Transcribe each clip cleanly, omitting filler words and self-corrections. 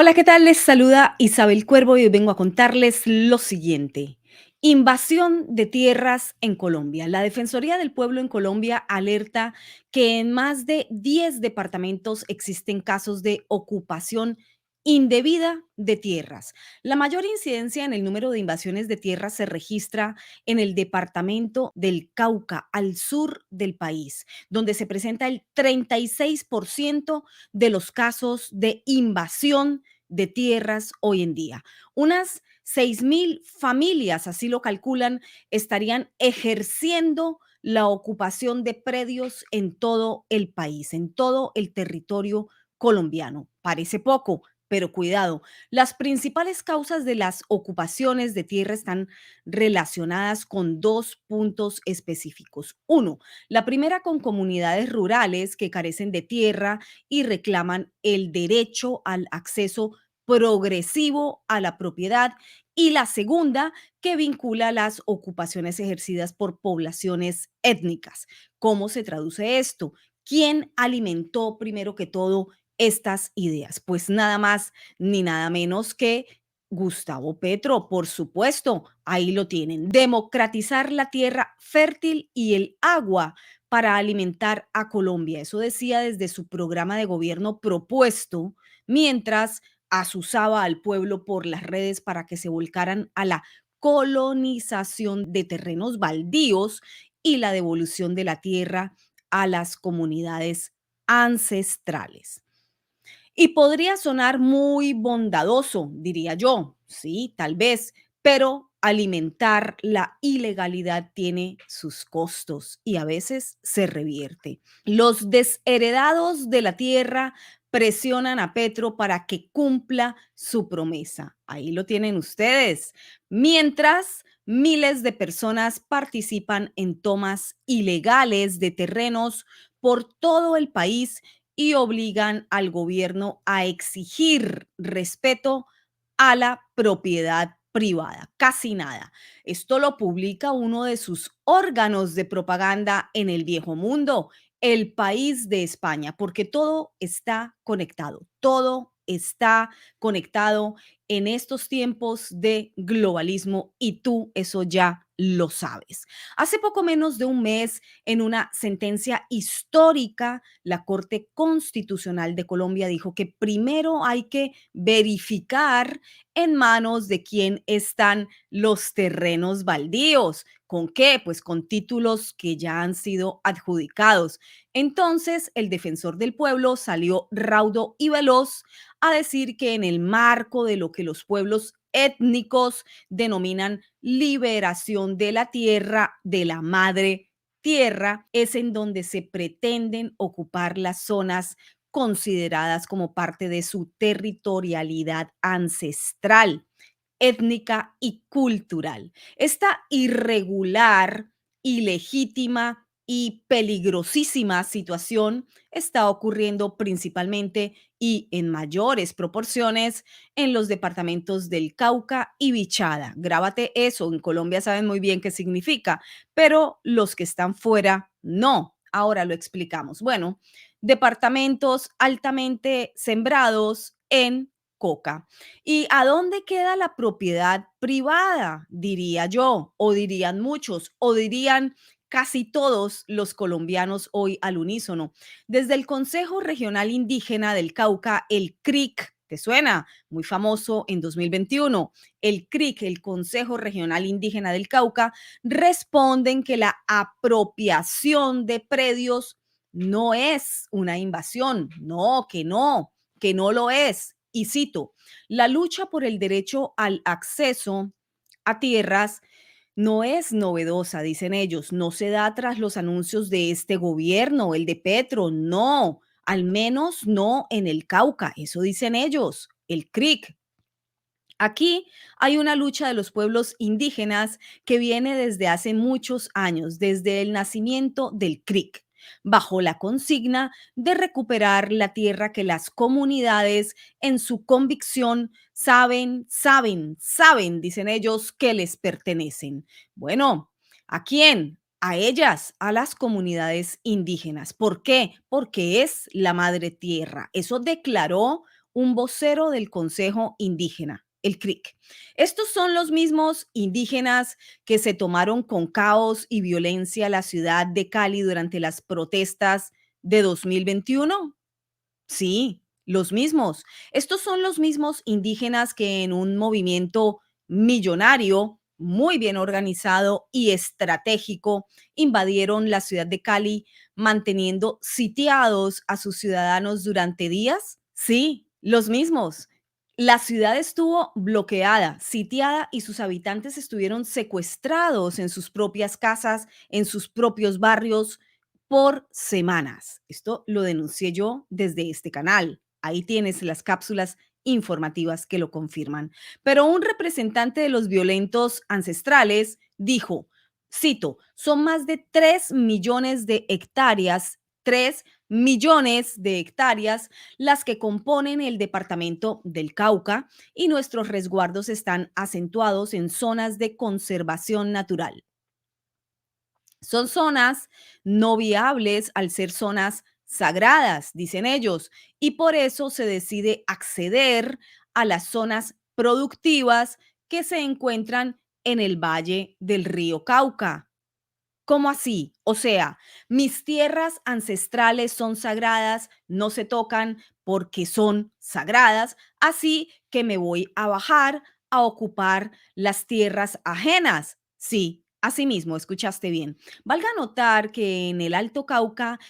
Hola, ¿qué tal? Les saluda Isabel Cuervo y hoy vengo a contarles lo siguiente. Invasión de tierras en Colombia. La Defensoría del Pueblo en Colombia alerta que en más de 10 departamentos existen casos de ocupación indebida de tierras. La mayor incidencia en el número de invasiones de tierras se registra en el departamento del Cauca, al sur del país, donde se presenta el 36% de los casos de invasión de tierras hoy en día. Unas 6.000 familias, así lo calculan, estarían ejerciendo la ocupación de predios en todo el país, en todo el territorio colombiano. Parece poco, pero cuidado, las principales causas de las ocupaciones de tierra están relacionadas con dos puntos específicos. Uno, la primera con comunidades rurales que carecen de tierra y reclaman el derecho al acceso progresivo a la propiedad, y la segunda que vincula las ocupaciones ejercidas por poblaciones étnicas. ¿Cómo se traduce esto? ¿Quién alimentó primero que todo estas ideas? Pues nada más ni nada menos que Gustavo Petro, por supuesto, ahí lo tienen. Democratizar la tierra fértil y el agua para alimentar a Colombia. Eso decía desde su programa de gobierno propuesto, mientras asusaba al pueblo por las redes para que se volcaran a la colonización de terrenos baldíos y la devolución de la tierra a las comunidades ancestrales. Y podría sonar muy bondadoso, diría yo, sí, tal vez, pero alimentar la ilegalidad tiene sus costos y a veces se revierte. Los desheredados de la tierra presionan a Petro para que cumpla su promesa. Ahí lo tienen ustedes. Mientras miles de personas participan en tomas ilegales de terrenos por todo el país y obligan al gobierno a exigir respeto a la propiedad privada. Casi nada. Esto lo publica uno de sus órganos de propaganda en el viejo mundo, El País de España, porque todo está conectado, todo está conectado en estos tiempos de globalismo y tú eso ya lo sabes. Hace poco menos de un mes, en una sentencia histórica, la Corte Constitucional de Colombia dijo que primero hay que verificar en manos de quién están los terrenos baldíos. ¿Con qué? Pues con títulos que ya han sido adjudicados. Entonces, el defensor del pueblo salió raudo y veloz a decir que en el marco de lo que los pueblos étnicos denominan liberación de la tierra, de la madre tierra, es en donde se pretenden ocupar las zonas consideradas como parte de su territorialidad ancestral, étnica y cultural. Esta irregular, ilegítima y peligrosísima situación está ocurriendo principalmente y en mayores proporciones en los departamentos del Cauca y Bichada. Grábate eso, en Colombia saben muy bien qué significa, pero los que están fuera no. Ahora lo explicamos. Bueno, departamentos altamente sembrados en coca. ¿Y a dónde queda la propiedad privada? Diría yo, o dirían muchos, o dirían casi todos los colombianos hoy al unísono. Desde el Consejo Regional Indígena del Cauca, el CRIC, ¿te suena? Muy famoso en 2021. El CRIC, el Consejo Regional Indígena del Cauca, responden que la apropiación de predios no es una invasión. No, que no lo es. Y cito, la lucha por el derecho al acceso a tierras no es novedosa, dicen ellos, no se da tras los anuncios de este gobierno, el de Petro, no, al menos no en el Cauca, eso dicen ellos, el CRIC. Aquí hay una lucha de los pueblos indígenas que viene desde hace muchos años, desde el nacimiento del CRIC, bajo la consigna de recuperar la tierra que las comunidades en su convicción saben, dicen ellos, que les pertenecen. Bueno, ¿a quién? A ellas, a las comunidades indígenas. ¿Por qué? Porque es la madre tierra. Eso declaró un vocero del Consejo Indígena, el CRIC. Estos son los mismos indígenas que se tomaron con caos y violencia la ciudad de Cali durante las protestas de 2021. Sí, los mismos. Estos son los mismos indígenas que en un movimiento millonario, muy bien organizado y estratégico, invadieron la ciudad de Cali, manteniendo sitiados a sus ciudadanos durante días. Sí, los mismos. La ciudad estuvo bloqueada, sitiada y sus habitantes estuvieron secuestrados en sus propias casas, en sus propios barrios, por semanas. Esto lo denuncié yo desde este canal. Ahí tienes las cápsulas informativas que lo confirman. Pero un representante de los violentos ancestrales dijo, cito, son más de 3 millones de hectáreas, 3 millones de hectáreas las que componen el departamento del Cauca y nuestros resguardos están acentuados en zonas de conservación natural. Son zonas no viables al ser zonas sagradas, dicen ellos, y por eso se decide acceder a las zonas productivas que se encuentran en el valle del río Cauca. ¿Cómo así? O sea, mis tierras ancestrales son sagradas, no se tocan porque son sagradas, así que me voy a bajar a ocupar las tierras ajenas. Sí, así mismo, escuchaste bien. Valga notar que en el Alto Cauca,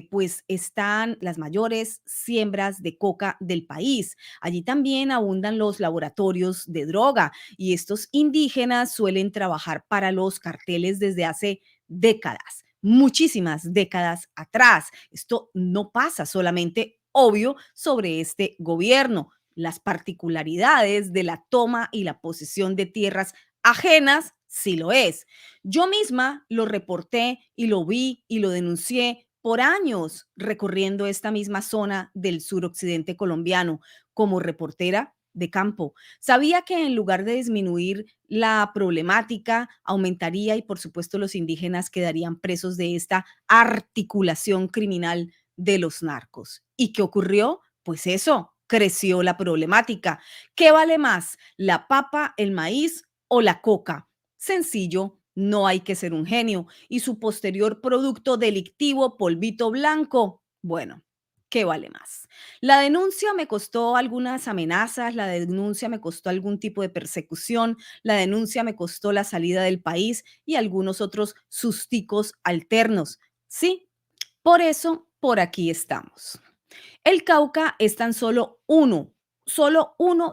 pues están las mayores siembras de coca del país. Allí también abundan los laboratorios de droga y estos indígenas suelen trabajar para los carteles desde hace décadas, muchísimas décadas atrás. Esto no pasa solamente, obvio, sobre este gobierno. Las particularidades de la toma y la posesión de tierras ajenas sí lo es. Yo misma lo reporté y lo vi y lo denuncié por años recorriendo esta misma zona del suroccidente colombiano como reportera de campo. Sabía que en lugar de disminuir la problemática, aumentaría y por supuesto los indígenas quedarían presos de esta articulación criminal de los narcos. ¿Y qué ocurrió? Pues eso, creció la problemática. ¿Qué vale más, la papa, el maíz o la coca? Sencillo, no hay que ser un genio. Y su posterior producto delictivo, polvito blanco, bueno, ¿qué vale más? La denuncia me costó algunas amenazas, la denuncia me costó algún tipo de persecución, la denuncia me costó la salida del país y algunos otros susticos alternos. Sí, por eso, por aquí estamos. El Cauca es tan solo uno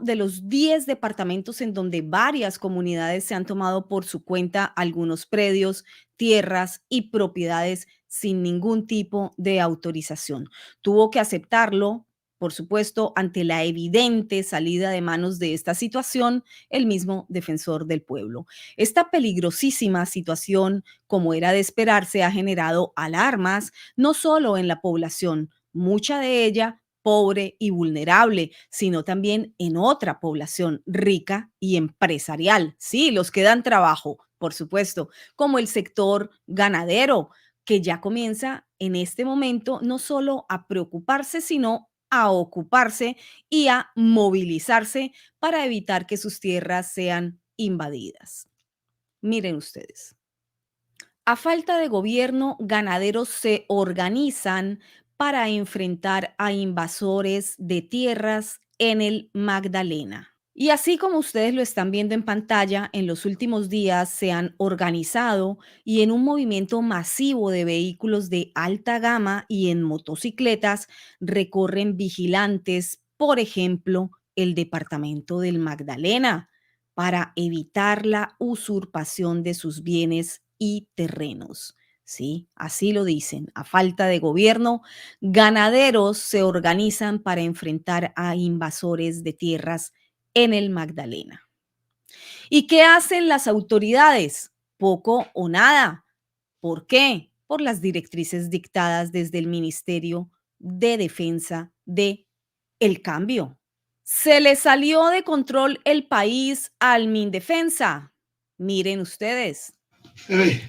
de los 10 departamentos en donde varias comunidades se han tomado por su cuenta algunos predios, tierras y propiedades sin ningún tipo de autorización. Tuvo que aceptarlo, por supuesto, ante la evidente salida de manos de esta situación, el mismo defensor del pueblo. Esta peligrosísima situación, como era de esperarse, ha generado alarmas no solo en la población, mucha de ella pobre y vulnerable, sino también en otra población rica y empresarial. Sí, los que dan trabajo, por supuesto, como el sector ganadero, que ya comienza en este momento no solo a preocuparse, sino a ocuparse y a movilizarse para evitar que sus tierras sean invadidas. Miren ustedes. A falta de gobierno, ganaderos se organizan para enfrentar a invasores de tierras en el Magdalena. Y así como ustedes lo están viendo en pantalla, en los últimos días se han organizado y en un movimiento masivo de vehículos de alta gama y en motocicletas recorren vigilantes, por ejemplo, el departamento del Magdalena, para evitar la usurpación de sus bienes y terrenos. Sí, así lo dicen. A falta de gobierno, ganaderos se organizan para enfrentar a invasores de tierras en el Magdalena. ¿Y qué hacen las autoridades? Poco o nada. ¿Por qué? Por las directrices dictadas desde el Ministerio de Defensa de El Cambio. Se le salió de control el país al Mindefensa. Miren ustedes. Hey,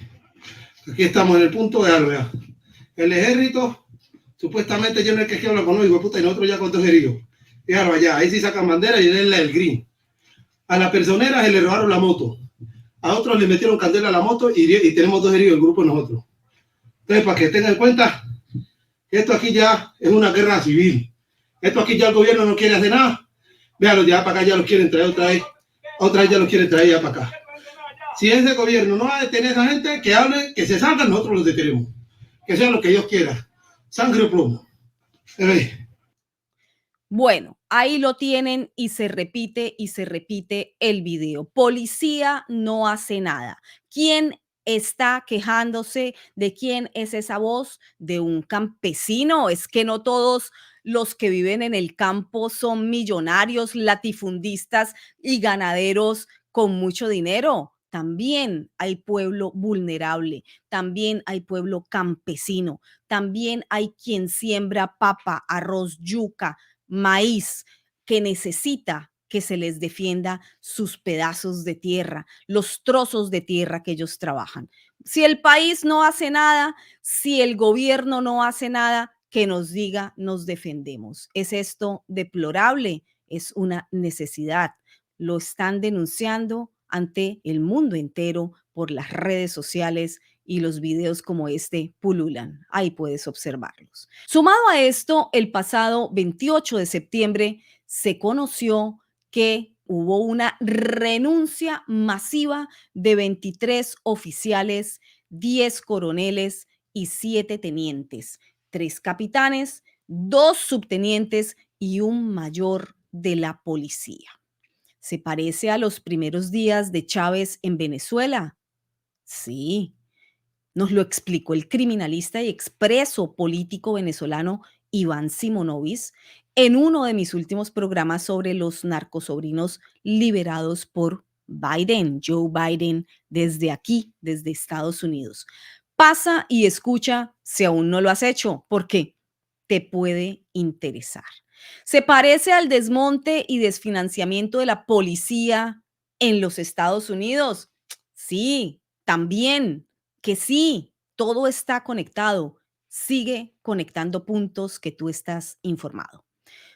aquí estamos en el punto de algo. El ejército, supuestamente yo no es que habla con hoy, puta, y nosotros ya con dos heridos. Fíjalo allá, ahí sí sacan bandera y él es el green. A la personera se le robaron la moto. A otros le metieron candela a la moto y tenemos 2 heridos el grupo de nosotros. Entonces, para que tengan en cuenta, esto aquí ya es una guerra civil. Esto aquí ya el gobierno no quiere hacer nada. Véalo, ya para acá ya los quieren traer otra vez ya los quieren traer ya para acá. Si ese gobierno no va a detener a esa gente, que hable, que se salgan, nosotros los detenemos. Que sea lo que Dios quiera. Sangre o plomo. Bueno, ahí lo tienen y se repite el video. Policía no hace nada. ¿Quién está quejándose? ¿De quién es esa voz? ¿De un campesino? Es que no todos los que viven en el campo son millonarios, latifundistas y ganaderos con mucho dinero. También hay pueblo vulnerable, también hay pueblo campesino, también hay quien siembra papa, arroz, yuca, maíz, que necesita que se les defienda sus pedazos de tierra, los trozos de tierra que ellos trabajan. Si el país no hace nada, si el gobierno no hace nada, que nos diga, nos defendemos. ¿Es esto deplorable? Es una necesidad. Lo están denunciando ante el mundo entero por las redes sociales y los videos como este pululan. Ahí puedes observarlos. Sumado a esto, el pasado 28 de septiembre se conoció que hubo una renuncia masiva de 23 oficiales, 10 coroneles y 7 tenientes, 3 capitanes, 2 subtenientes y un mayor de la policía. ¿Se parece a los primeros días de Chávez en Venezuela? Sí, nos lo explicó el criminalista y expreso político venezolano Iván Simonovis en uno de mis últimos programas sobre los narcosobrinos liberados por Biden, Joe Biden, desde aquí, desde Estados Unidos. Pasa y escucha si aún no lo has hecho, porque te puede interesar. ¿Se parece al desmonte y desfinanciamiento de la policía en los Estados Unidos? Sí, también que sí, todo está conectado. Sigue conectando puntos que tú estás informado.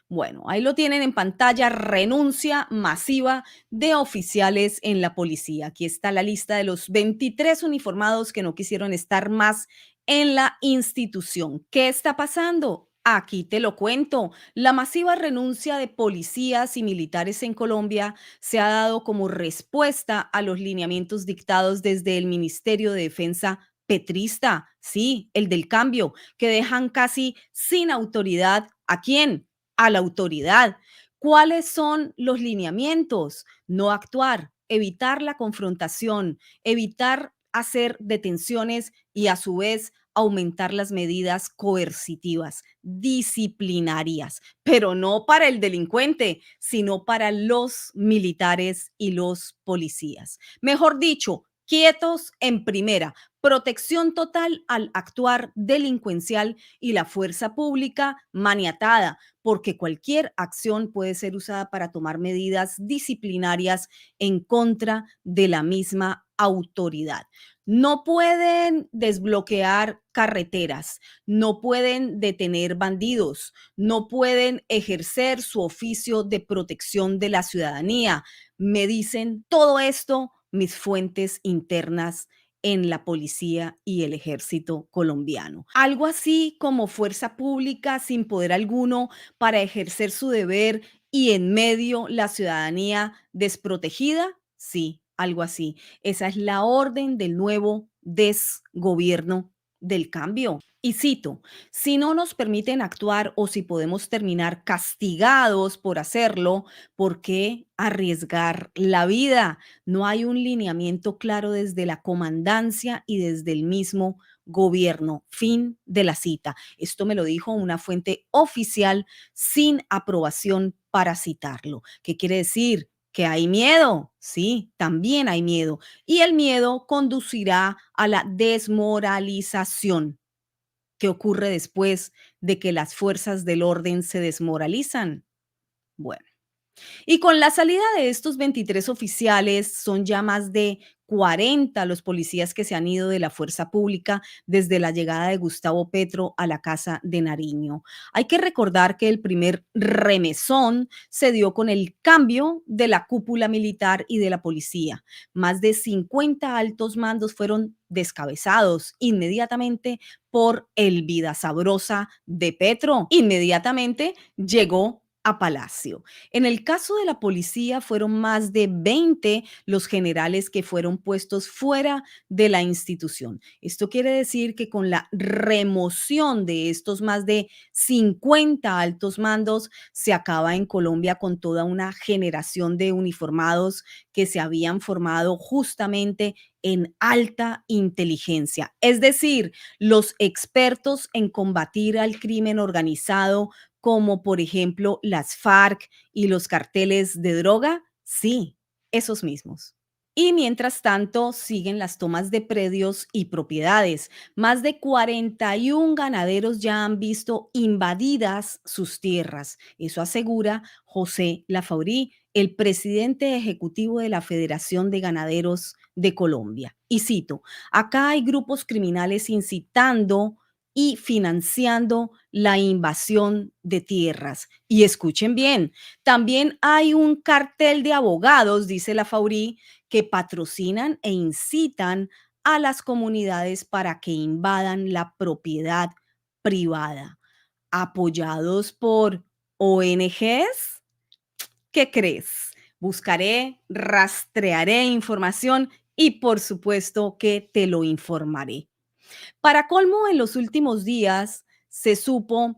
Bueno, ahí lo tienen en pantalla, renuncia masiva de oficiales en la policía. Aquí está la lista de los 23 uniformados que no quisieron estar más en la institución. ¿Qué está pasando? Aquí te lo cuento. La masiva renuncia de policías y militares en Colombia se ha dado como respuesta a los lineamientos dictados desde el Ministerio de Defensa petrista, sí, el del cambio, que dejan casi sin autoridad ¿a quién? A la autoridad. ¿Cuáles son los lineamientos? No actuar, evitar la confrontación, evitar hacer detenciones y a su vez aumentar las medidas coercitivas, disciplinarias, pero no para el delincuente, sino para los militares y los policías. Mejor dicho, quietos en primera, protección total al actuar delincuencial y la fuerza pública maniatada, porque cualquier acción puede ser usada para tomar medidas disciplinarias en contra de la misma autoridad. No pueden desbloquear carreteras, no pueden detener bandidos, no pueden ejercer su oficio de protección de la ciudadanía. Me dicen todo esto mis fuentes internas en la policía y el ejército colombiano. Algo así como fuerza pública sin poder alguno para ejercer su deber y en medio la ciudadanía desprotegida. Sí, algo así. Esa es la orden del nuevo desgobierno del cambio. Y cito, si no nos permiten actuar o si podemos terminar castigados por hacerlo, ¿por qué arriesgar la vida? No hay un lineamiento claro desde la comandancia y desde el mismo gobierno. Fin de la cita. Esto me lo dijo una fuente oficial sin aprobación para citarlo. ¿Qué quiere decir? Que hay miedo. Sí, también hay miedo. Y el miedo conducirá a la desmoralización. ¿Qué ocurre después de que las fuerzas del orden se desmoralizan? Bueno. Y con la salida de estos 23 oficiales, son ya más de 40 los policías que se han ido de la fuerza pública desde la llegada de Gustavo Petro a la Casa de Nariño. Hay que recordar que el primer remesón se dio con el cambio de la cúpula militar y de la policía. Más de 50 altos mandos fueron descabezados inmediatamente por el vida sabrosa de Petro. Inmediatamente llegó a Palacio. En el caso de la policía fueron más de 20 los generales que fueron puestos fuera de la institución. Esto quiere decir que con la remoción de estos más de 50 altos mandos se acaba en Colombia con toda una generación de uniformados que se habían formado justamente en alta inteligencia, es decir, los expertos en combatir al crimen organizado, como por ejemplo las FARC y los carteles de droga, sí, esos mismos. Y mientras tanto, siguen las tomas de predios y propiedades. Más de 41 ganaderos ya han visto invadidas sus tierras. Eso asegura José Lafaurí, el presidente ejecutivo de la Federación de Ganaderos de Colombia. Y cito, acá hay grupos criminales incitando y financiando la invasión de tierras. Y escuchen bien, también hay un cartel de abogados, dice Lafaurí, que patrocinan e incitan a las comunidades para que invadan la propiedad privada, apoyados por ONGs. ¿Qué crees? Buscaré, rastrearé información y por supuesto que te lo informaré. Para colmo, en los últimos días se supo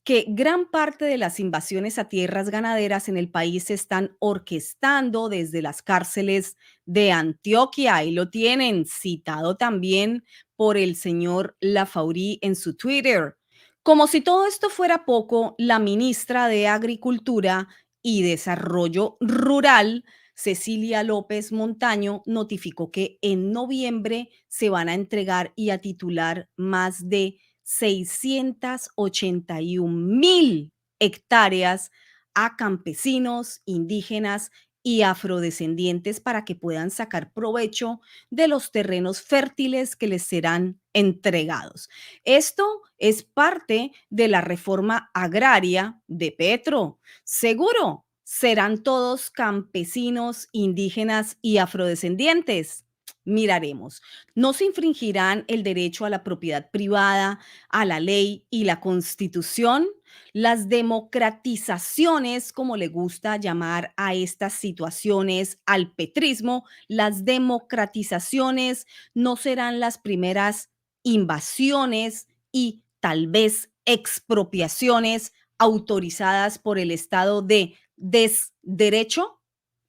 que gran parte de las invasiones a tierras ganaderas en el país se están orquestando desde las cárceles de Antioquia y lo tienen citado también por el señor Lafaurí en su Twitter. Como si todo esto fuera poco, la ministra de Agricultura y Desarrollo Rural, Cecilia López Montaño, notificó que en noviembre se van a entregar y a titular más de 681.000 hectáreas a campesinos, indígenas y afrodescendientes para que puedan sacar provecho de los terrenos fértiles que les serán entregados. Esto es parte de la reforma agraria de Petro. Seguro serán todos campesinos, indígenas y afrodescendientes. Miraremos. No se infringirán el derecho a la propiedad privada, a la ley y la Constitución. Las democratizaciones, como le gusta llamar a estas situaciones al petrismo, las democratizaciones no serán las primeras invasiones y tal vez expropiaciones autorizadas por el Estado de desderecho.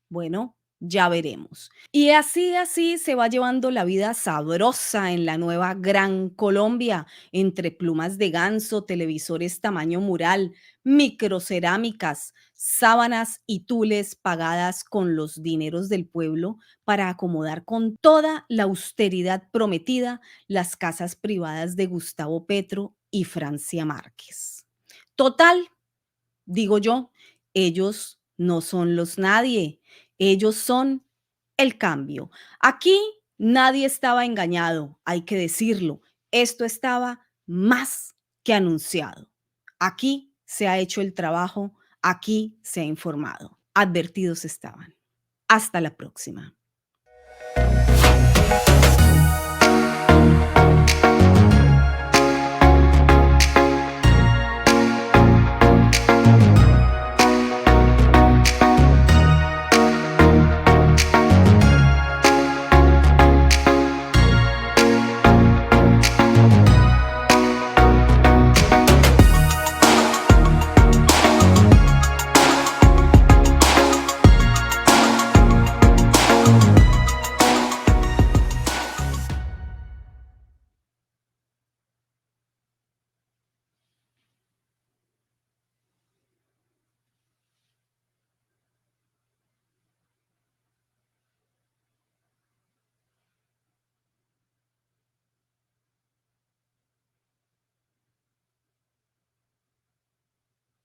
Bueno, ya veremos. Y así se va llevando la vida sabrosa en la nueva Gran Colombia, entre plumas de ganso, televisores tamaño mural, microcerámicas, sábanas y tules pagadas con los dineros del pueblo para acomodar con toda la austeridad prometida las casas privadas de Gustavo Petro y Francia Márquez. Total, digo yo, ellos no son los nadie, ellos son el cambio. Aquí nadie estaba engañado, hay que decirlo. Esto estaba más que anunciado. Aquí se ha hecho el trabajo, aquí se ha informado. Advertidos estaban. Hasta la próxima.